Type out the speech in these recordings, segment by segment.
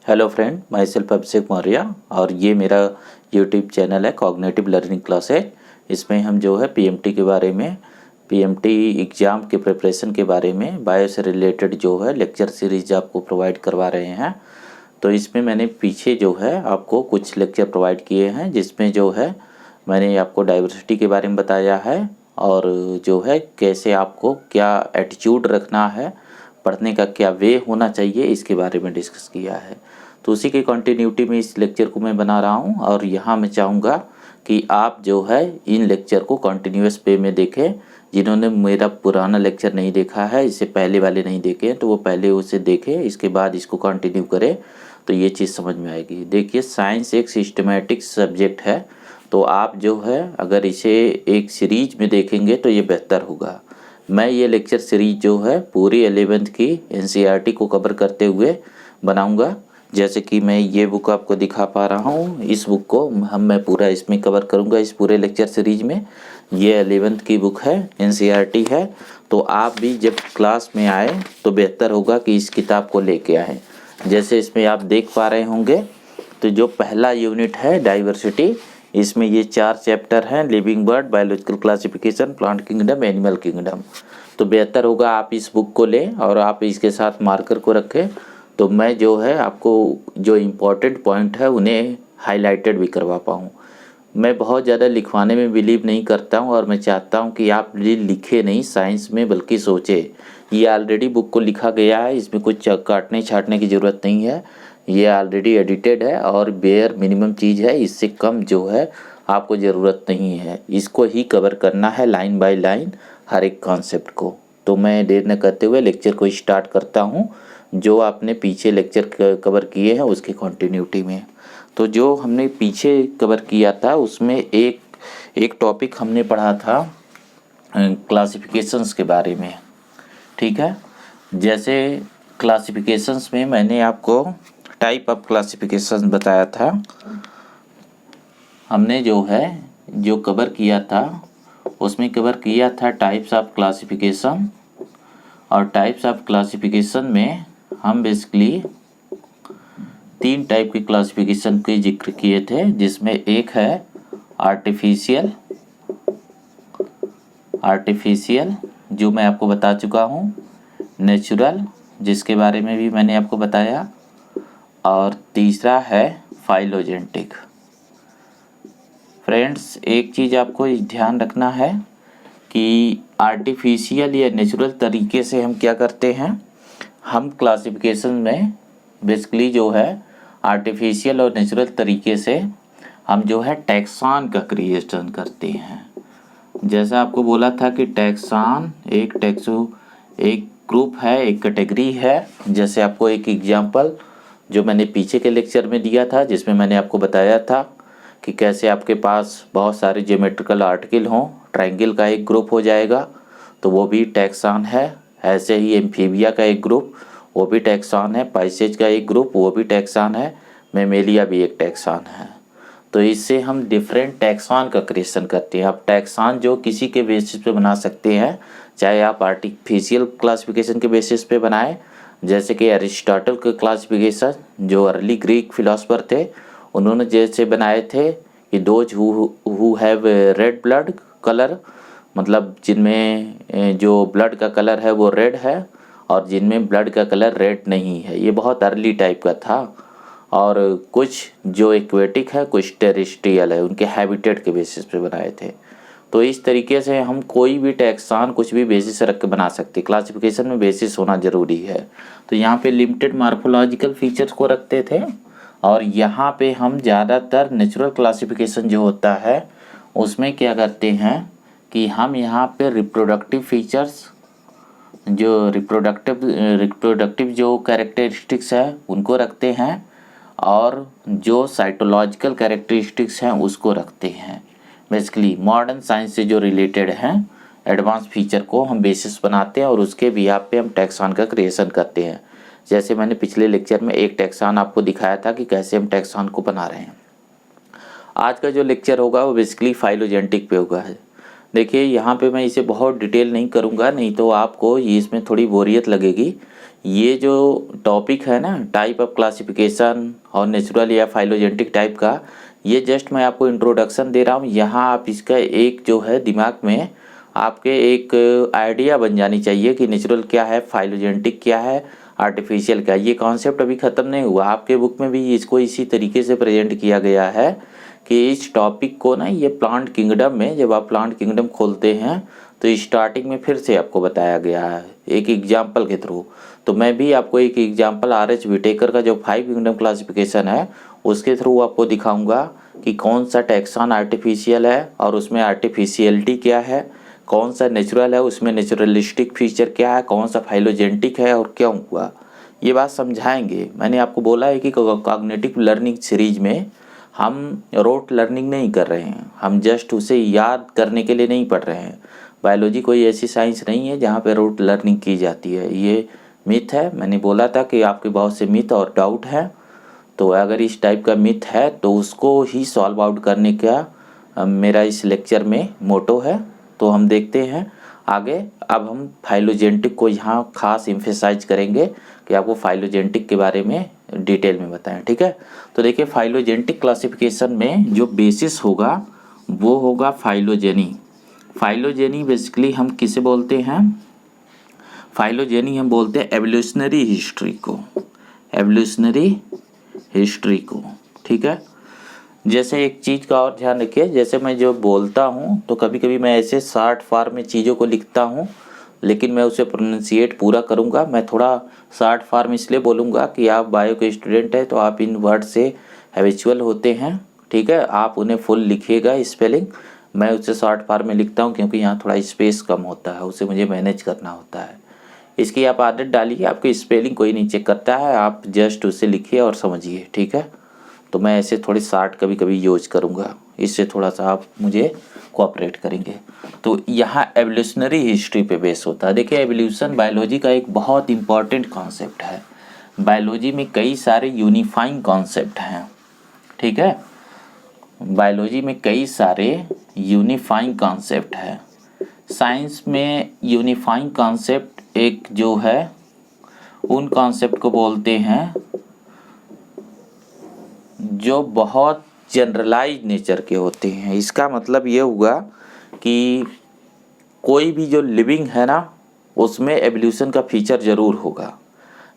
Hello friend, my self अभिषेक मौर्य और ये मेरा यूट्यूब चैनल है कॉग्निटिव लर्निंग क्लासेज। इसमें हम जो है पीएमटी के बारे में, पीएमटी एग्ज़ाम के प्रिपरेशन के बारे में बायो से रिलेटेड जो है लेक्चर सीरीज आपको प्रोवाइड करवा रहे हैं। तो इसमें मैंने पीछे जो है आपको कुछ लेक्चर प्रोवाइड किए हैं, जिसमें जो है मैंने आपको डाइवर्सिटी के बारे में बताया है और जो है कैसे आपको क्या एटीट्यूड रखना है, पढ़ने का क्या वे होना चाहिए, इसके बारे में डिस्कस किया है। तो उसी के कंटिन्यूटी में इस लेक्चर को मैं बना रहा हूँ और यहाँ मैं चाहूँगा कि आप जो है इन लेक्चर को कंटिन्यूअस वे में देखें। जिन्होंने मेरा पुराना लेक्चर नहीं देखा है, इससे पहले वाले नहीं देखे हैं, तो वो पहले उसे देखें, इसके बाद इसको कंटिन्यू करें तो ये चीज़ समझ में आएगी। देखिए, साइंस एक सिस्टमेटिक सब्जेक्ट है, तो आप जो है अगर इसे एक सीरीज में देखेंगे तो ये बेहतर होगा। मैं ये लेक्चर सीरीज जो है पूरी 11th की एनसीईआरटी को कवर करते हुए बनाऊंगा। जैसे कि मैं ये बुक आपको दिखा पा रहा हूँ, इस बुक को मैं पूरा इसमें कवर करूंगा इस पूरे लेक्चर सीरीज में। ये 11th की बुक है, एनसीईआरटी है। तो आप भी जब क्लास में आए तो बेहतर होगा कि इस किताब को लेके आएँ। जैसे इसमें आप देख पा रहे होंगे, तो जो पहला यूनिट है डाइवर्सिटी, इसमें ये 4 चैप्टर हैं, living bird, biological classification, plant kingdom, animal kingdom. तो बेहतर होगा आप इस बुक को लें और आप इसके साथ मार्कर को रखें। तो मैं जो है आपको जो इम्पोर्टेंट पॉइंट है उन्हें हाईलाइटेड भी करवा पाऊँ। मैं बहुत ज़्यादा लिखवाने में बिलीव नहीं करता हूँ और मैं चाहता हूँ कि आप लिखे नहीं साइंस में, बल्कि सोचे। ये ऑलरेडी बुक को लिखा गया है, इसमें कुछ काटने छाटने की ज़रूरत नहीं है। ये ऑलरेडी एडिटेड है और बेयर मिनिमम चीज़ है, इससे कम जो है आपको ज़रूरत नहीं है। इसको ही कवर करना है लाइन बाय लाइन हर एक कॉन्सेप्ट को। तो मैं देर न करते हुए लेक्चर को स्टार्ट करता हूँ, जो आपने पीछे लेक्चर कवर किए हैं उसकी कंटिन्यूटी में। तो जो हमने पीछे कवर किया था उसमें एक टॉपिक हमने पढ़ा था क्लासिफिकेशंस के बारे में, ठीक है। जैसे क्लासिफिकेशंस में मैंने आपको टाइप ऑफ क्लासिफिकेशन बताया था। हमने जो कवर किया था उसमें कवर किया था टाइप्स ऑफ क्लासिफिकेशन। और टाइप्स ऑफ क्लासिफिकेशन में हम बेसिकली 3 टाइप की क्लासिफिकेशन के जिक्र किए थे, जिसमें एक है आर्टिफिशियल जो मैं आपको बता चुका हूँ, नेचुरल जिसके बारे में भी मैंने आपको बताया, और तीसरा है फाइलोजेनेटिक। फ्रेंड्स, एक चीज़ आपको ध्यान रखना है कि आर्टिफिशियल या नेचुरल तरीके से हम क्या करते हैं, हम क्लासिफिकेशन में बेसिकली जो है आर्टिफिशियल और नेचुरल तरीके से हम जो है टैक्सॉन का क्रिएशन करते हैं। जैसा आपको बोला था कि टैक्सॉन एक ग्रुप है, एक कैटेगरी है। जैसे आपको एक एग्जांपल जो मैंने पीछे के लेक्चर में दिया था, जिसमें मैंने आपको बताया था कि कैसे आपके पास बहुत सारे ज्योमेट्रिकल आर्टिकल हों, ट्रायंगल का एक ग्रुप हो जाएगा तो वो भी टैक्सॉन है। ऐसे ही एम्फीबिया का एक ग्रुप, वो भी टैक्सॉन है। पाइसेज का एक ग्रुप, वो भी टैक्सॉन है। मेमेलिया भी एक टैक्सॉन है। तो इससे हम डिफरेंट टैक्सॉन का क्रिएशन करते हैं। आप टैक्सॉन जो किसी के बेसिस पे बना सकते हैं, चाहे आप आर्टिफिशियल क्लासिफिकेशन के बेसिस पे बनाएं, जैसे कि एरिस्टोटल का क्लासिफिकेशन जो अर्ली ग्रीक फिलोसफर थे, उन्होंने जैसे बनाए थे कि those who have read blood colour, मतलब जिनमें जो ब्लड का कलर है वो रेड है और जिनमें ब्लड का कलर रेड नहीं है। ये बहुत अर्ली टाइप का था। और कुछ जो एक्वेटिक है, कुछ टेरेस्ट्रियल है, उनके हैबिटेट के बेसिस पे बनाए थे। तो इस तरीके से हम कोई भी टैक्सॉन कुछ भी बेसिस रख के बना सकते। क्लासिफिकेशन में बेसिस होना ज़रूरी है। तो यहाँ पे लिमिटेड मार्फोलॉजिकल फीचर्स को रखते थे और यहाँ पे हम ज़्यादातर नेचुरल क्लासिफिकेशन जो होता है उसमें क्या करते हैं कि हम यहाँ पे रिप्रोडक्टिव फीचर्स, जो रिप्रोडक्टिव जो कैरेक्टरिस्टिक्स है उनको रखते हैं और जो साइटोलॉजिकल कैरेक्टरिस्टिक्स हैं उसको रखते हैं। बेसिकली मॉडर्न साइंस से जो रिलेटेड हैं एडवांस फीचर को हम बेसिस बनाते हैं और उसके बिहाफ पे हम टैक्सॉन का क्रिएशन करते हैं। जैसे मैंने पिछले लेक्चर में एक टैक्सॉन आपको दिखाया था कि कैसे हम टैक्सॉन को बना रहे हैं। आज का जो लेक्चर होगा वो बेसिकली फाइलोजेनेटिक पे होगा। देखिए, यहाँ पे मैं इसे बहुत डिटेल नहीं करूँगा, नहीं तो आपको इसमें थोड़ी बोरियत लगेगी। ये जो टॉपिक है ना, टाइप ऑफ क्लासिफिकेशन और नेचुरल या फाइलोजेनेटिक टाइप का, ये जस्ट मैं आपको इंट्रोडक्शन दे रहा हूँ। यहाँ आप इसका एक जो है दिमाग में आपके एक आइडिया बन जानी चाहिए कि नेचुरल क्या है, फाइलोजेनेटिक क्या है, आर्टिफिशियल क्या है। ये कॉन्सेप्ट अभी ख़त्म नहीं हुआ, आपके बुक में भी इसको इसी तरीके से प्रेजेंट किया गया है कि इस टॉपिक को ना, ये प्लांट किंगडम में जब आप प्लांट किंगडम खोलते हैं तो स्टार्टिंग में फिर से आपको बताया गया है एक एग्जाम्पल के थ्रू। तो मैं भी आपको एक एग्जाम्पल R.H. विटेकर का जो 5 किंगडम क्लासिफिकेशन है उसके थ्रू आपको दिखाऊंगा कि कौन सा टैक्सॉन आर्टिफिशियल है और उसमें आर्टिफिशियलिटी क्या है, कौन सा नेचुरल है उसमें नेचुरलिस्टिक फीचर क्या है, कौन सा फाइलोजेनेटिक है और क्यों हुआ, ये बात समझाएंगे। मैंने आपको बोला है कि कॉग्निटिव लर्निंग सीरीज में हम रोट लर्निंग नहीं कर रहे हैं, हम जस्ट उसे याद करने के लिए नहीं पढ़ रहे हैं। बायोलॉजी कोई ऐसी साइंस नहीं है जहाँ पे रोट लर्निंग की जाती है, ये मिथ है। मैंने बोला था कि आपके बहुत से मिथ और डाउट है, तो अगर इस टाइप का मिथ है तो उसको ही सॉल्व आउट करने का मेरा इस लेक्चर में मोटो है। तो हम देखते हैं आगे। अब हम फाइलोजेनेटिक को यहाँ खास एम्फेसाइज करेंगे कि आपको फाइलोजेनेटिक के बारे में डिटेल में बताएं, ठीक है। तो देखिए, फाइलोजेनेटिक क्लासिफिकेशन में जो बेसिस होगा वो होगा फाइलोजेनी। फाइलोजेनी बेसिकली हम किसे बोलते हैं, फाइलोजेनी हम बोलते हैं एवोल्यूशनरी हिस्ट्री को, एवोल्यूशनरी हिस्ट्री को, ठीक है। जैसे एक चीज़ का और ध्यान रखिए, जैसे मैं जो बोलता हूँ तो कभी कभी मैं ऐसे शॉर्ट फॉर्म में चीज़ों को लिखता हूँ, लेकिन मैं उसे प्रोनाउंसिएट पूरा करूँगा। मैं थोड़ा शॉर्ट फॉर्म इसलिए बोलूँगा कि आप बायो के स्टूडेंट हैं तो आप इन वर्ड से हैबिचुअल होते हैं, ठीक है। आप उन्हें फुल लिखिएगा स्पेलिंग, मैं उसे शॉर्ट फॉर्म में लिखता हूँ क्योंकि यहाँ थोड़ा स्पेस कम होता है, उसे मुझे मैनेज करना होता है। इसकी आप आदत डालिए, आपकी स्पेलिंग कोई नहीं चेक करता है, आप जस्ट उसे लिखिए और समझिए, ठीक है। तो मैं ऐसे थोड़े शार्ट कभी कभी यूज करूँगा, इससे थोड़ा सा आप मुझे कोऑपरेट करेंगे। तो यहाँ एवोल्यूशनरी हिस्ट्री पे बेस होता है। देखिए, एवोल्यूशन बायोलॉजी का एक बहुत इंपॉर्टेंट कॉन्सेप्ट है। बायोलॉजी में कई सारे यूनिफाइंग कॉन्सेप्ट हैं, ठीक है। बायोलॉजी में कई सारे यूनिफाइंग कॉन्सेप्ट है। साइंस में यूनिफाइंग कॉन्सेप्ट एक जो है उन कॉन्सेप्ट को बोलते हैं जो बहुत जनरलाइज नेचर के होते हैं। इसका मतलब ये हुआ कि कोई भी जो लिविंग है ना उसमें एवोल्यूशन का फीचर ज़रूर होगा।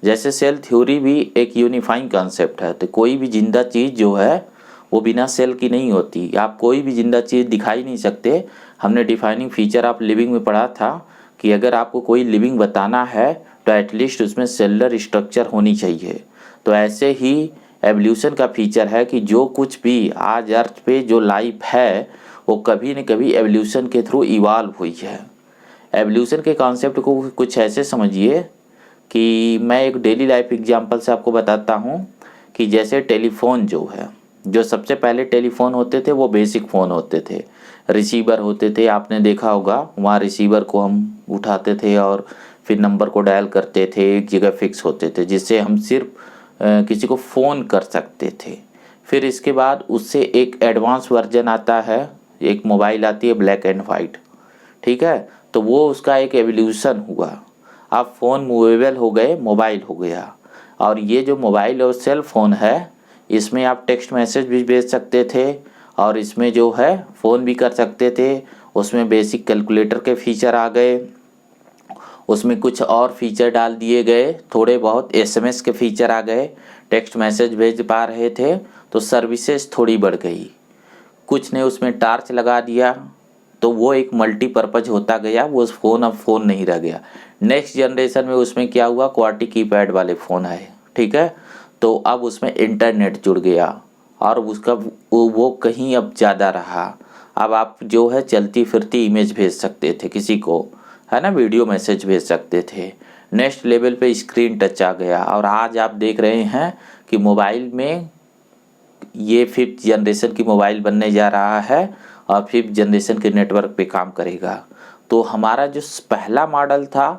जैसे सेल थ्योरी भी एक यूनिफाइंग कॉन्सेप्ट है, तो कोई भी जिंदा चीज़ जो है वो बिना सेल की नहीं होती। आप कोई भी जिंदा चीज़ दिखाई नहीं सकते। हमने डिफाइनिंग फीचर आप लिविंग में पढ़ा था कि अगर आपको कोई लिविंग बताना है तो एटलीस्ट उसमें सेलुलर स्ट्रक्चर होनी चाहिए। तो ऐसे ही एवोल्यूशन का फीचर है कि जो कुछ भी आज अर्थ पे जो लाइफ है वो कभी न कभी एवोल्यूशन के थ्रू इवॉल्व हुई है। एवोल्यूशन के कॉन्सेप्ट को कुछ ऐसे समझिए कि मैं एक डेली लाइफ एग्जांपल से आपको बताता हूँ कि जैसे टेलीफोन जो है, जो सबसे पहले टेलीफोन होते थे वो बेसिक फ़ोन होते थे, रिसीवर होते थे। आपने देखा होगा, वहाँ रिसीवर को हम उठाते थे और फिर नंबर को डायल करते थे, एक जगह फिक्स होते थे जिससे हम सिर्फ किसी को फ़ोन कर सकते थे। फिर इसके बाद उससे एक एडवांस वर्जन आता है, एक मोबाइल आती है ब्लैक एंड वाइट, ठीक है। तो वो उसका एक एवोल्यूशन हुआ। अब फ़ोन मूवेबल हो गए, मोबाइल हो गया। और ये जो मोबाइल और सेल फ़ोन है इसमें आप टेक्स्ट मैसेज भी भेज सकते थे और इसमें जो है फ़ोन भी कर सकते थे। उसमें बेसिक कैलकुलेटर के फीचर आ गए, उसमें कुछ और फीचर डाल दिए गए, थोड़े बहुत SMS के फीचर आ गए, टेक्स्ट मैसेज भेज पा रहे थे तो सर्विसेज थोड़ी बढ़ गई। कुछ ने उसमें टार्च लगा दिया तो वो एक मल्टीपर्पज़ होता गया, वो फ़ोन अब फ़ोन नहीं रह गया। नेक्स्ट जनरेशन में उसमें क्या हुआ, क्वार्टी कीपैड वाले फ़ोन आए, ठीक है। तो अब उसमें इंटरनेट जुड़ गया और उसका वो कहीं अब ज़्यादा रहा। अब आप जो है चलती फिरती इमेज भेज सकते थे किसी को, है ना, वीडियो मैसेज भेज सकते थे। नेक्स्ट लेवल पे स्क्रीन टच आ गया और आज आप देख रहे हैं कि मोबाइल में ये 5th जनरेशन की मोबाइल बनने जा रहा है और 5th जनरेशन के नेटवर्क पे काम करेगा। तो हमारा जो पहला मॉडल था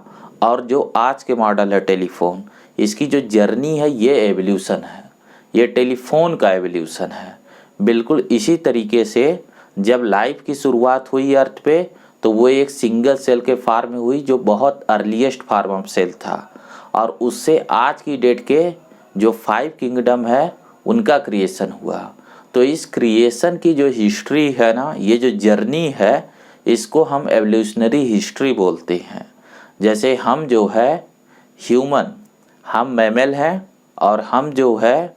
और जो आज के मॉडल है टेलीफोन, इसकी जो जर्नी है ये एवोल्यूशन है, ये टेलीफोन का एवोल्यूशन है। बिल्कुल इसी तरीके से जब लाइफ की शुरुआत हुई अर्थ पे तो वो एक सिंगल सेल के फॉर्म में हुई जो बहुत अर्लीस्ट फॉर्म ऑफ सेल था। और उससे आज की डेट के जो 5 किंगडम है उनका क्रिएशन हुआ। तो इस क्रिएशन की जो हिस्ट्री है ना, ये जो जर्नी है, इसको हम एवोल्यूशनरी हिस्ट्री बोलते हैं। जैसे हम जो है ह्यूमन, हम मैमल हैं और हम जो है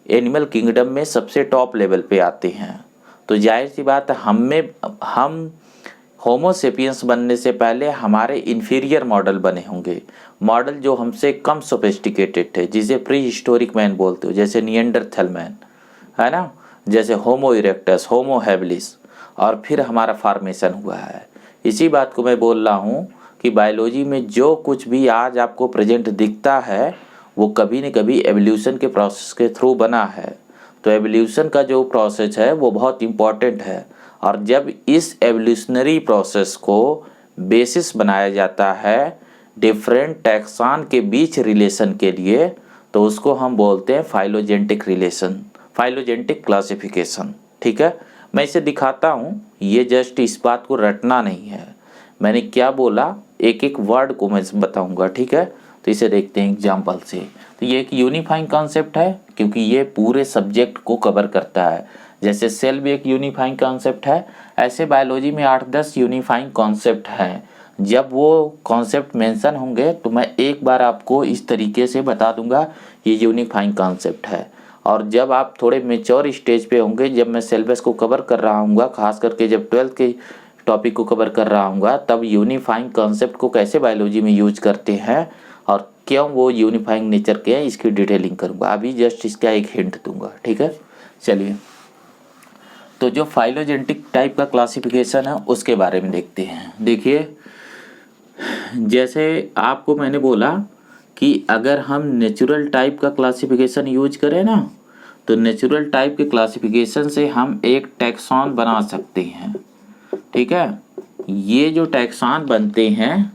एनिमल किंगडम में सबसे टॉप लेवल पे आते हैं। तो जाहिर सी बात है हम होमोसेपियंस बनने से पहले हमारे इन्फीरियर मॉडल बने होंगे, मॉडल जो हमसे कम सोफिस्टिकेटेड थे, जिसे प्री हिस्टोरिक मैन बोलते हो, जैसे निएंडरथल मैन है ना, जैसे होमो इरेक्टस, होमो हैबिलिस, और फिर हमारा फॉर्मेशन हुआ है। इसी बात को मैं बोल रहा हूँ कि बायोलॉजी में जो कुछ भी आज आपको प्रेजेंट दिखता है वो कभी न कभी एवोल्यूशन के प्रोसेस के थ्रू बना है। तो एवोल्यूशन का जो प्रोसेस है वो बहुत इम्पॉर्टेंट है, और जब इस एवोल्यूशनरी प्रोसेस को बेसिस बनाया जाता है डिफरेंट टैक्सान के बीच रिलेशन के लिए, तो उसको हम बोलते हैं फाइलोजेनेटिक रिलेशन, फाइलोजेनेटिक क्लासिफिकेशन। ठीक है, मैं इसे दिखाता हूँ, ये जस्ट इस बात को रटना नहीं है, मैंने क्या बोला एक एक वर्ड को मैं बताऊंगा। ठीक है, तो इसे देखते हैं एग्जाम्पल से। तो ये एक यूनिफाइंग कॉन्सेप्ट है क्योंकि ये पूरे सब्जेक्ट को कवर करता है। जैसे सेल भी एक यूनिफाइंग कॉन्सेप्ट है, ऐसे बायोलॉजी में 8-10 यूनिफाइंग कॉन्सेप्ट हैं। जब वो कॉन्सेप्ट मेंशन होंगे तो मैं एक बार आपको इस तरीके से बता दूंगा ये यूनिफाइंग कॉन्सेप्ट है, और जब आप थोड़े मेच्योर स्टेज पे होंगे, जब मैं सिलेबस को कवर कर रहा हूँगा, खास करके जब 12th के टॉपिक को कवर कर रहा हूँगा, तब यूनिफाइंग कॉन्सेप्ट को कैसे बायोलॉजी में यूज करते हैं और क्यों वो यूनिफाइंग नेचर के हैं, इसकी डिटेलिंग करूँगा। अभी जस्ट इसका एक हिंट दूंगा। ठीक है, चलिए, तो जो फाइलोजेनेटिक टाइप का क्लासिफिकेशन है उसके बारे में देखते हैं। देखिए, जैसे आपको मैंने बोला कि अगर हम नेचुरल टाइप का क्लासिफिकेशन यूज करें ना, तो नेचुरल टाइप के क्लासिफिकेशन से हम एक टैक्सॉन बना सकते हैं। ठीक है, ये जो टैक्सॉन बनते हैं,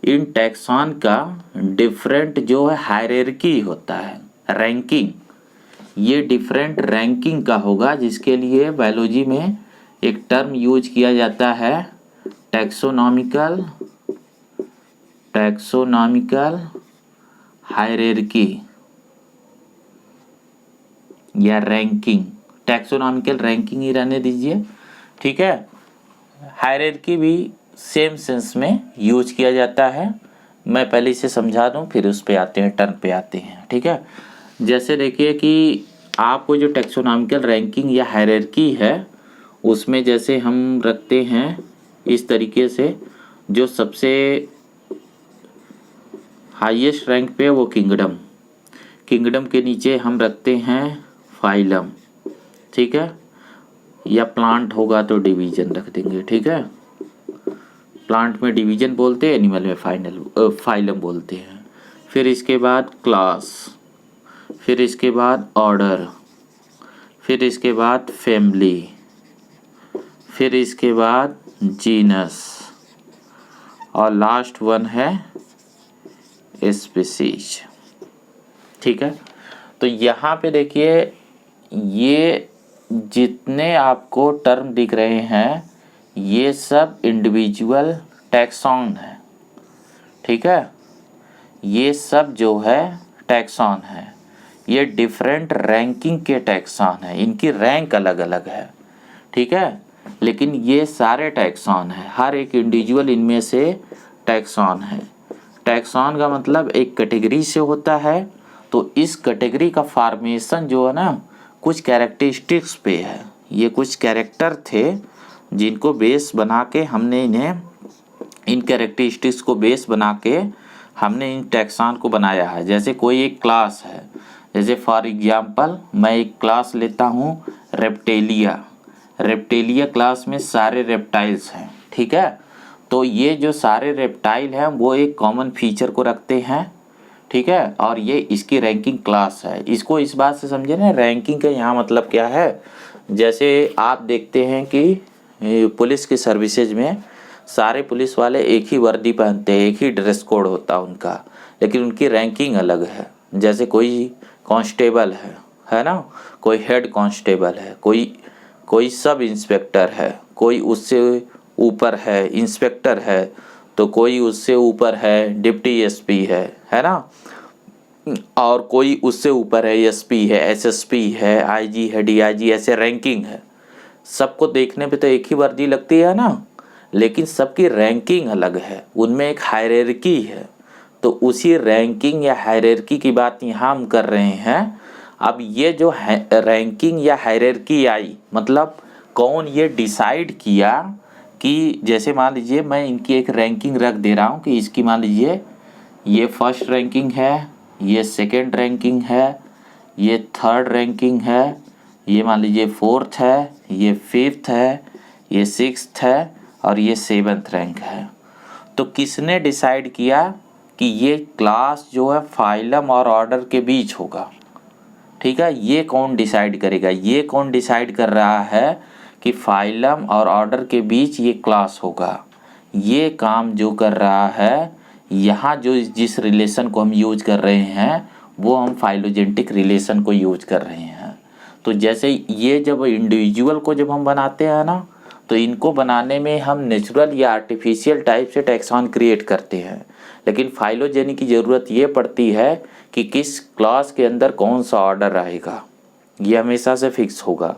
इन टैक्सॉन का डिफरेंट जो है हायरार्की होता है, रैंकिंग, ये डिफरेंट रैंकिंग का होगा, जिसके लिए बायोलॉजी में एक टर्म यूज किया जाता है टैक्सोनॉमिकल हायरार्की या रैंकिंग। टैक्सोनॉमिकल रैंकिंग ही रहने दीजिए। ठीक है, हायरार्की भी सेम सेंस में यूज किया जाता है। मैं पहले इसे समझा दूं, फिर उस पे आते हैं, टर्म पे आते हैं। ठीक है, जैसे देखिए कि आपको जो टैक्सोनॉमिकल रैंकिंग या हायरार्की है उसमें जैसे हम रखते हैं इस तरीके से, जो सबसे हाईएस्ट रैंक पे वो किंगडम के नीचे हम रखते हैं फाइलम। ठीक है, या प्लांट होगा तो डिवीजन रख देंगे। ठीक है, प्लांट में डिवीजन बोलते हैं, एनिमल में फाइलम बोलते हैं। फिर इसके बाद क्लास, फिर इसके बाद ऑर्डर, फिर इसके बाद फैमिली, फिर इसके बाद जीनस, और लास्ट वन है स्पीसीज। ठीक है, तो यहाँ पे देखिए ये जितने आपको टर्म दिख रहे हैं ये सब इंडिविजुअल टैक्सॉन है। ठीक है, ये सब जो है टैक्सॉन है, ये डिफरेंट रैंकिंग के टैक्सॉन है, इनकी रैंक अलग अलग है। ठीक है, लेकिन ये सारे टैक्सॉन है, हर एक इंडिविजुअल इनमें से टैक्सॉन है। टैक्सॉन का मतलब एक कैटेगरी से होता है, तो इस कैटेगरी का फॉर्मेशन जो है ना कुछ कैरेक्टरिस्टिक्स पे है। ये कुछ कैरेक्टर थे जिनको बेस बना के हमने इन कैरेक्टरिस्टिक्स को बेस बना के हमने इन टैक्सॉन को बनाया है। जैसे कोई एक क्लास है, जैसे फॉर एग्जांपल मैं एक क्लास लेता हूँ रेप्टेलिया क्लास में सारे रेप्टाइल्स हैं। ठीक है, तो ये जो सारे रेप्टाइल हैं वो एक कॉमन फीचर को रखते हैं। ठीक है, और ये इसकी रैंकिंग क्लास है। इसको इस बात से समझे ना, रैंकिंग का यहाँ मतलब क्या है, जैसे आप देखते हैं कि पुलिस की सर्विसेज में सारे पुलिस वाले एक ही वर्दी पहनते हैं, एक ही ड्रेस कोड होता है उनका, लेकिन उनकी रैंकिंग अलग है। जैसे कोई कांस्टेबल है ना, कोई हेड कांस्टेबल है, कोई सब इंस्पेक्टर है, कोई उससे ऊपर है इंस्पेक्टर है, तो कोई उससे ऊपर है डिप्टी एसपी है ना, और कोई उससे ऊपर है एसपी है, एसएसपी है, आईजी है, डीआईजी, ऐसे रैंकिंग है। सबको देखने पे तो एक ही वर्दी लगती है ना, लेकिन सबकी रैंकिंग अलग है, उनमें एक हायरार्की है। तो उसी रैंकिंग या हायरार्की की बात यहाँ हम कर रहे हैं। अब ये जो रैंकिंग या हायरार्की आई, मतलब कौन ये डिसाइड किया कि जैसे मान लीजिए मैं इनकी एक रैंकिंग रख दे रहा हूँ कि इसकी मान लीजिए ये फर्स्ट रैंकिंग है, ये सेकंड रैंकिंग है, ये थर्ड रैंकिंग है, ये मान लीजिए फोर्थ है, ये फिफ्थ है, ये सिक्स्थ है और ये सेवन्थ रैंक है। तो किसने डिसाइड किया कि ये क्लास जो है फाइलम और ऑर्डर के बीच होगा? ठीक है, ये कौन डिसाइड करेगा? ये कौन डिसाइड कर रहा है कि फाइलम और ऑर्डर के बीच ये क्लास होगा? ये काम जो कर रहा है, यहाँ जो जिस रिलेशन को हम यूज कर रहे हैं वो हम फाइलोजेनेटिक रिलेशन को यूज कर रहे हैं। तो जैसे ये जब इंडिविजुअल को जब हम बनाते हैं ना, तो इनको बनाने में हम नेचुरल या आर्टिफिशियल टाइप से टैक्सॉन क्रिएट करते हैं, लेकिन फाइलोजेनी की ज़रूरत ये पड़ती है कि किस क्लास के अंदर कौन सा ऑर्डर रहेगा, ये हमेशा से फिक्स होगा।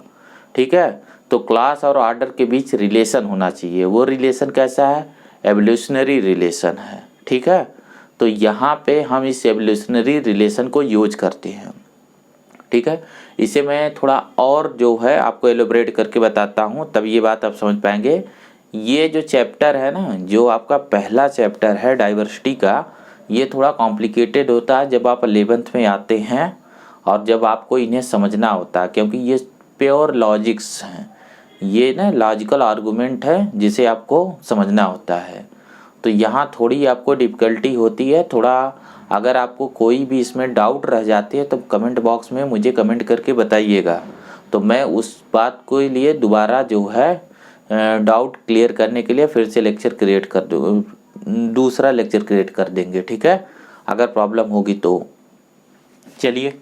ठीक है, तो क्लास और ऑर्डर के बीच रिलेशन होना चाहिए। वो रिलेशन कैसा है? एवोल्यूशनरी रिलेशन है। ठीक है, तो यहाँ पे हम इस एवोल्यूशनरी रिलेशन को यूज करते हैं। ठीक है, इसे मैं थोड़ा और जो है आपको एलोबरेट करके बताता हूँ, तब ये बात आप समझ पाएंगे। ये जो चैप्टर है ना, जो आपका पहला चैप्टर है डाइवर्सिटी का, ये थोड़ा कॉम्प्लिकेटेड होता है जब आप 11th में आते हैं और जब आपको इन्हें समझना होता है, क्योंकि ये प्योर लॉजिक्स हैं, ये ना लॉजिकल आर्गूमेंट है जिसे आपको समझना होता है। तो यहाँ थोड़ी आपको डिफ़िकल्टी होती है थोड़ा। अगर आपको कोई भी इसमें डाउट रह जाती है तो कमेंट बॉक्स में मुझे कमेंट करके बताइएगा, तो मैं उस बात को लिए दोबारा जो है डाउट क्लियर करने के लिए फिर से लेक्चर क्रिएट कर दूँ, दूसरा लेक्चर क्रिएट कर देंगे। ठीक है, अगर प्रॉब्लम होगी तो। चलिए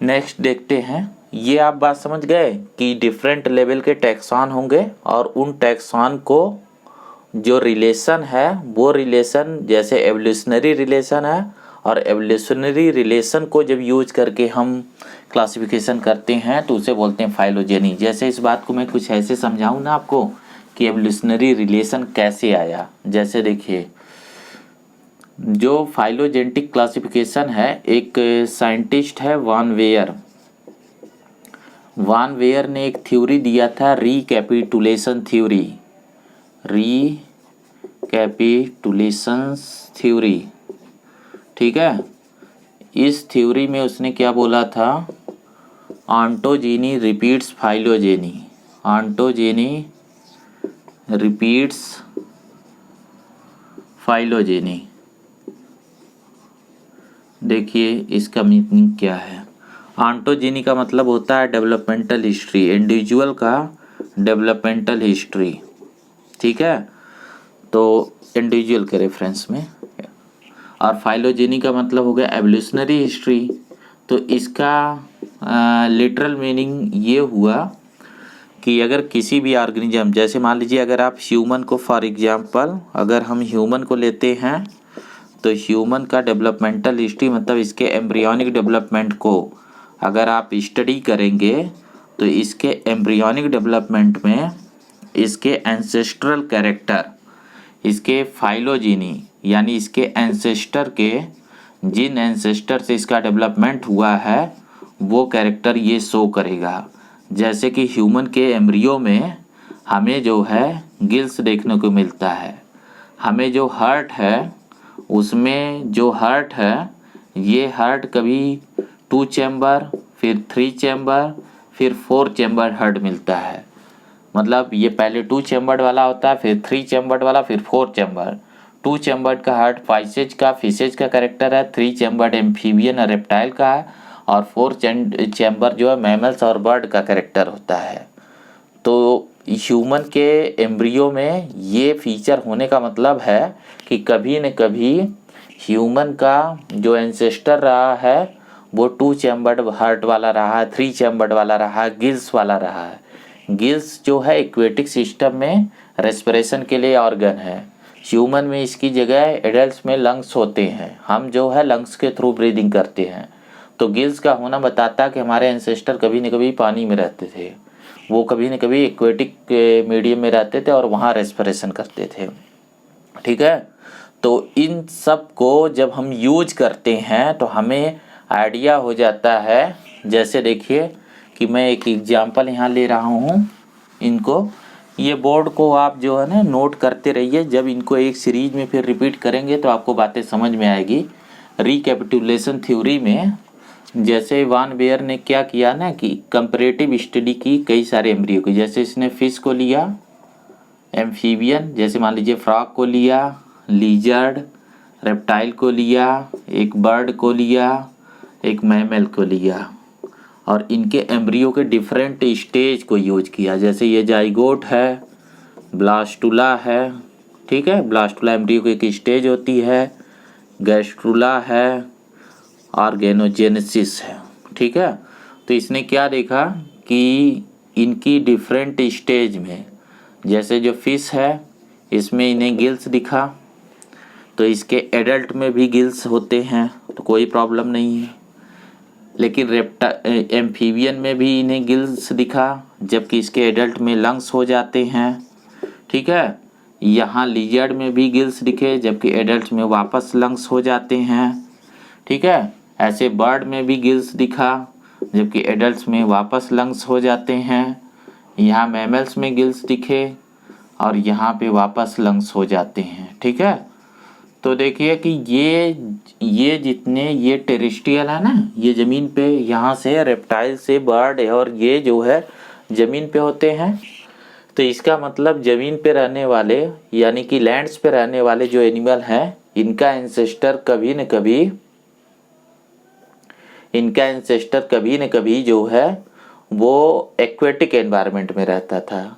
नेक्स्ट देखते हैं। ये आप बात समझ गए कि डिफरेंट लेवल के टैक्सॉन होंगे और उन टैक्सॉन को जो रिलेशन है वो रिलेशन जैसे एवोल्यूशनरी रिलेशन है, और एवोल्यूशनरी रिलेशन को जब यूज करके हम क्लासिफिकेशन करते हैं तो उसे बोलते हैं फाइलोजेनी। जैसे इस बात को मैं कुछ ऐसे समझाऊं ना आपको कि एवोल्यूशनरी रिलेशन कैसे आया। जैसे देखिए, जो फाइलोजेनेटिक क्लासिफिकेशन है, एक साइंटिस्ट है वान वेयर। वान वेयर ने एक थ्योरी दिया था, रिकैपिटुलेशन थ्योरी, रिकैपिटुलेशन थ्योरी। ठीक है, इस थ्योरी में उसने क्या बोला था? Ontogeny repeats phylogeny, ontogeny repeats phylogeny. देखिए इसका मीनिंग क्या है। ऑन्टोजेनी का मतलब होता है डेवलपमेंटल हिस्ट्री, इंडिविजुअल का डेवलपमेंटल हिस्ट्री। ठीक है, तो इंडिविजुअल के रेफरेंस में। और फाइलोजेनी का मतलब हो गया एवोल्यूशनरी हिस्ट्री। तो इसका लिटरल मीनिंग ये हुआ कि अगर किसी भी ऑर्गेनिज्म, जैसे मान लीजिए अगर आप ह्यूमन को फॉर एग्जांपल अगर हम ह्यूमन को लेते हैं, तो ह्यूमन का डेवलपमेंटल हिस्ट्री मतलब इसके एम्ब्रियोनिक डेवलपमेंट को अगर आप स्टडी करेंगे तो इसके एम्ब्रियोनिक डेवलपमेंट में इसके एंसेस्ट्रल कैरेक्टर, इसके फाइलोजेनी यानी इसके एंसेस्टर के जिन एंसेस्टर से इसका डेवलपमेंट हुआ है वो कैरेक्टर ये शो करेगा। जैसे कि ह्यूमन के एम्ब्रियो में हमें जो है गिल्स देखने को मिलता है, हमें जो हार्ट है उसमें जो हार्ट है ये हार्ट कभी 2 चैम्बर, फिर 3 चैम्बर, फिर 4 चैम्बर हार्ट मिलता है। मतलब ये पहले 2 चैम्बर वाला होता है, फिर 3 चैम्बर वाला, फिर 4 चैम्बर। 2 चैम्बर का हार्ट फिशेज का कैरेक्टर है, 3 चैम्बर एम्फीबियन और रेप्टाइल का है, और 4 चैम्बर जो है मैमल्स और बर्ड का कैरेक्टर होता है। तो ह्यूमन के एम्ब्रियो में ये फीचर होने का मतलब है कि कभी न कभी ह्यूमन का जो एंसेस्टर रहा है वो 2 चैम्बर्ड हार्ट वाला रहा है, 3 चैम्बर्ड वाला रहा है, गिल्स वाला रहा है। गिल्स जो है एक्वेटिक सिस्टम में रेस्पिरेशन के लिए ऑर्गन है, ह्यूमन में इसकी जगह एडल्ट में लंग्स होते हैं, हम जो है लंग्स के थ्रू ब्रीदिंग करते हैं। तो गिल्स का होना बताता है कि हमारे एंसेस्टर कभी न कभी पानी में रहते थे, वो कभी न कभी एक्वेटिक मीडियम में रहते थे और वहाँ रेस्पिरेशन करते थे। ठीक है, तो इन सब को जब हम यूज करते हैं तो हमें आइडिया हो जाता है। जैसे देखिए कि मैं एक एग्जांपल यहाँ ले रहा हूँ, इनको ये बोर्ड को आप जो है ना नोट करते रहिए, जब इनको एक सीरीज में फिर रिपीट करेंगे तो आपको बातें समझ में आएगी। रिकैपिटुलेशन थ्योरी में जैसे वान बेयर ने क्या किया ना कि कंपैरेटिव स्टडी की कई सारे एम्ब्रियो की, जैसे इसने फिश को लिया, एम्फीबियन जैसे मान लीजिए फ्रॉग को लिया, लीजर्ड, रेप्टाइल को लिया, एक बर्ड को लिया, एक मैमल को लिया, और इनके एम्ब्रियो के डिफरेंट स्टेज को यूज किया। जैसे ये जाइगोट है, ब्लास्टुला है, ठीक है, ब्लास्टुला एम्ब्रियो की एक स्टेज होती है, गैस्ट्रुला है, ऑर्गेनोजेनेसिस है। ठीक है, तो इसने क्या देखा कि इनकी डिफरेंट स्टेज में, जैसे जो फिश है इसमें इन्हें गिल्स दिखा, तो इसके एडल्ट में भी गिल्स होते हैं तो कोई प्रॉब्लम नहीं है। लेकिन एम्फीबियन में भी इन्हें गिल्स दिखा, जबकि इसके एडल्ट में लंग्स हो जाते हैं। ठीक है, यहाँ लिजर्ड में भी गिल्स दिखे, जबकि एडल्ट में वापस लंग्स हो जाते हैं। ठीक है, ऐसे बर्ड में भी गिल्स दिखा, जबकि एडल्ट में वापस लंग्स हो जाते हैं। यहाँ मैमल्स में गिल्स दिखे और यहाँ पे वापस लंग्स हो जाते हैं। ठीक है, तो देखिए कि ये जितने ये टेरेस्ट्रियल है ना, ये ज़मीन पे, यहाँ से रेप्टाइल से बर्ड और ये जो है ज़मीन पे होते हैं। तो इसका मतलब ज़मीन पे रहने वाले यानी कि लैंड्स पे रहने वाले जो एनिमल हैं, इनका एंसेस्टर कभी न कभी जो है वो एक्वेटिक एनवायरनमेंट में रहता था।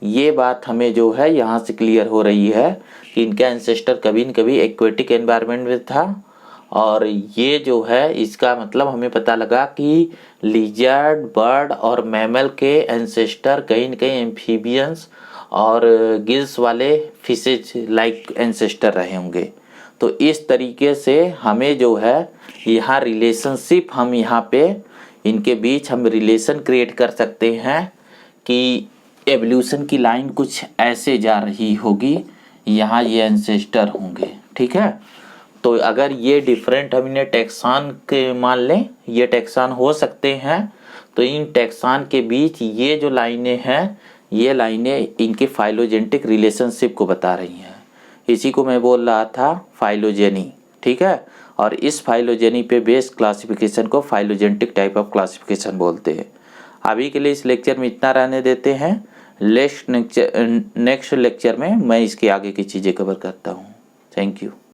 ये बात हमें जो है यहाँ से क्लियर हो रही है कि इनका एंसेस्टर कभी न कभी एक्वेटिक एनवायरनमेंट में था। और ये जो है इसका मतलब हमें पता लगा कि लिजर्ड, बर्ड और मैमल के एंसेस्टर कहीं न कहीं एम्फीबियंस और गिल्स वाले फिशेज लाइक एंसेस्टर रहे होंगे। तो इस तरीके से हमें जो है यहाँ रिलेशनशिप, हम यहाँ पे इनके बीच हम रिलेशन क्रिएट कर सकते हैं कि एवोल्यूशन की लाइन कुछ ऐसे जा रही होगी, यहाँ ये एंसेस्टर होंगे। ठीक है, तो अगर ये डिफरेंट हम इन्हें टैक्सान के मान लें, ये टैक्सान हो सकते हैं, तो इन टैक्सान के बीच ये जो लाइनें हैं, ये लाइनें इनके फाइलोजेनेटिक रिलेशनशिप को बता रही हैं। इसी को मैं बोल रहा था फाइलोजेनी। ठीक है, और इस फाइलोजेनी पे बेस्ड क्लासिफिकेशन को फाइलोजेनेटिक टाइप ऑफ क्लासिफिकेशन बोलते हैं। अभी के लिए इस लेक्चर में इतना रहने देते हैं। नेक्स्ट लेक्चर में मैं इसके आगे की चीज़ें कवर करता हूँ। Thank you.